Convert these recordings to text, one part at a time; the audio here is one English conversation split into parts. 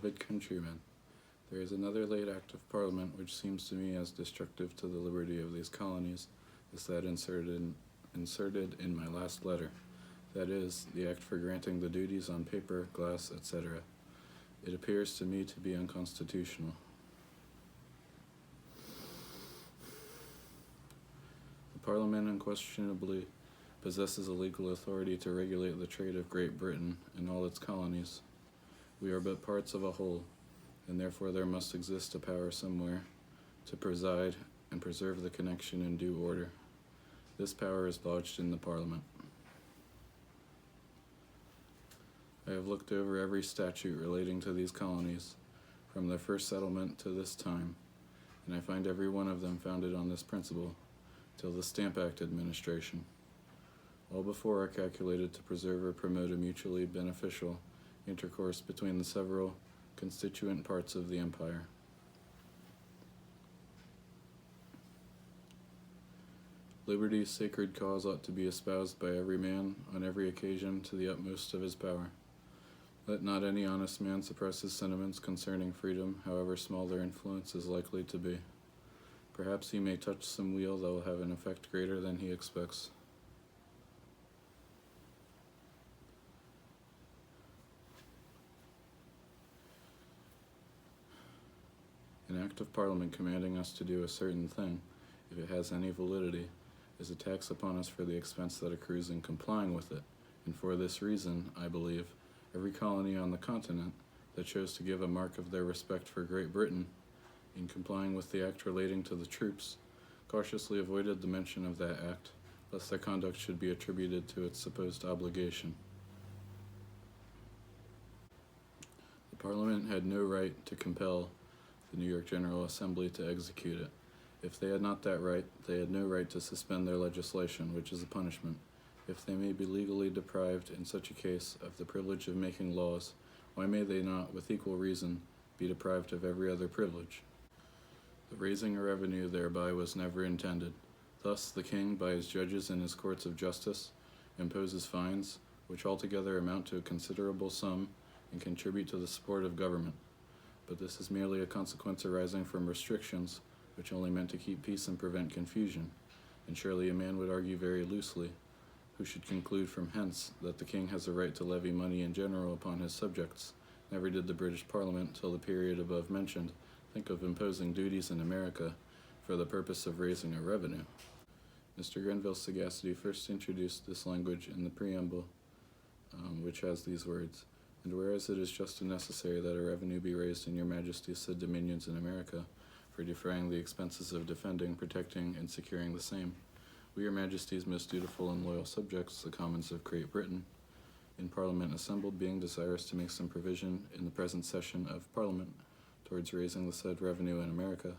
beloved countrymen, there is another late act of Parliament which seems to me as destructive to the liberty of these colonies as that inserted in my last letter, that is, the act for granting the duties on paper, glass, etc. It appears to me to be unconstitutional. The Parliament unquestionably possesses a legal authority to regulate the trade of Great Britain and all its colonies. We are but parts of a whole, and therefore there must exist a power somewhere to preside and preserve the connection in due order. This power is lodged in the Parliament. I have looked over every statute relating to these colonies, from their first settlement to this time, and I find every one of them founded on this principle, till the Stamp Act administration. All before are calculated to preserve or promote a mutually beneficial intercourse between the several constituent parts of the empire. Liberty's sacred cause ought to be espoused by every man on every occasion to the utmost of his power. Let not any honest man suppress his sentiments concerning freedom, however small their influence is likely to be. Perhaps he may touch some wheel that will have an effect greater than he expects. An act of Parliament commanding us to do a certain thing, if it has any validity, is a tax upon us for the expense that accrues in complying with it, and for this reason, I believe, every colony on the continent that chose to give a mark of their respect for Great Britain, in complying with the act relating to the troops, cautiously avoided the mention of that act, lest their conduct should be attributed to its supposed obligation. The Parliament had no right to compel the New York General Assembly to execute it. If they had not that right, they had no right to suspend their legislation, which is a punishment. If they may be legally deprived in such a case of the privilege of making laws, why may they not, with equal reason, be deprived of every other privilege? The raising a revenue thereby was never intended. Thus the king, by his judges in his courts of justice, imposes fines, which altogether amount to a considerable sum and contribute to the support of government. But this is merely a consequence arising from restrictions, which only meant to keep peace and prevent confusion, and surely a man would argue very loosely, who should conclude from hence that the king has a right to levy money in general upon his subjects. Never did the British Parliament, till the period above mentioned, think of imposing duties in America for the purpose of raising a revenue. Mr. Grenville's sagacity first introduced this language in the preamble, which has these words, "And whereas it is just and necessary that a revenue be raised in your Majesty's said dominions in America, for defraying the expenses of defending, protecting, and securing the same, we, your Majesty's most dutiful and loyal subjects, the Commons of Great Britain, in Parliament assembled, being desirous to make some provision in the present session of Parliament towards raising the said revenue in America,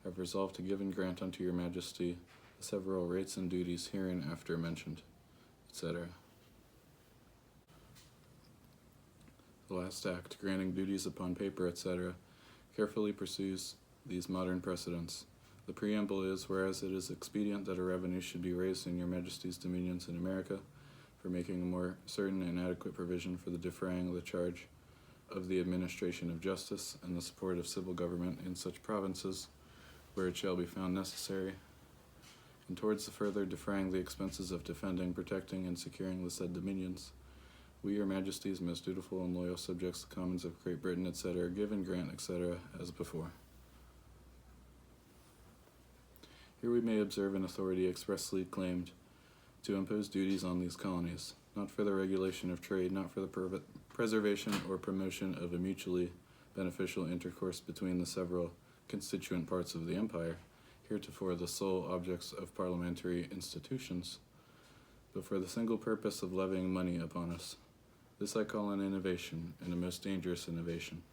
have resolved to give and grant unto your Majesty the several rates and duties hereinafter mentioned," etc. The last act, granting duties upon paper, etc., carefully pursues these modern precedents. The preamble is, whereas it is expedient that a revenue should be raised in your Majesty's dominions in America, for making a more certain and adequate provision for the defraying the charge of the administration of justice and the support of civil government in such provinces where it shall be found necessary, and towards the further defraying the expenses of defending, protecting, and securing the said dominions, we, your Majesty's most dutiful and loyal subjects, the Commons of Great Britain, etc., give and grant, etc., as before. Here we may observe an authority expressly claimed to impose duties on these colonies, not for the regulation of trade, not for the preservation or promotion of a mutually beneficial intercourse between the several constituent parts of the empire, heretofore the sole objects of parliamentary institutions, but for the single purpose of levying money upon us. This I call an innovation, and a most dangerous innovation.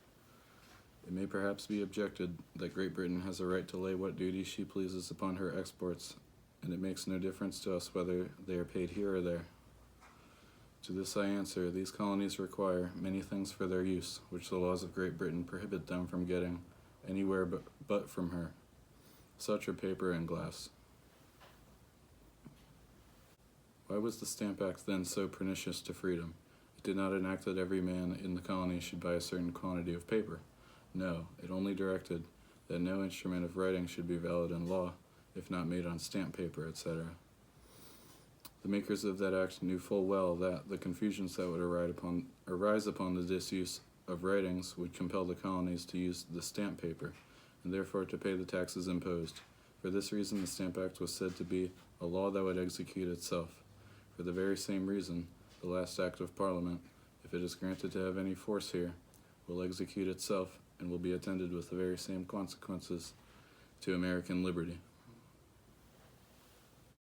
It may perhaps be objected that Great Britain has a right to lay what duties she pleases upon her exports, and it makes no difference to us whether they are paid here or there. To this I answer, these colonies require many things for their use, which the laws of Great Britain prohibit them from getting anywhere but from her. Such are paper and glass. Why was the Stamp Act then so pernicious to freedom? It did not enact that every man in the colony should buy a certain quantity of paper. No, it only directed that no instrument of writing should be valid in law, if not made on stamp paper, etc. The makers of that act knew full well that the confusions that would arise upon the disuse of writings would compel the colonies to use the stamp paper, and therefore to pay the taxes imposed. For this reason the Stamp Act was said to be a law that would execute itself. For the very same reason, the last act of Parliament, if it is granted to have any force here, will execute itself and will be attended with the very same consequences to American liberty.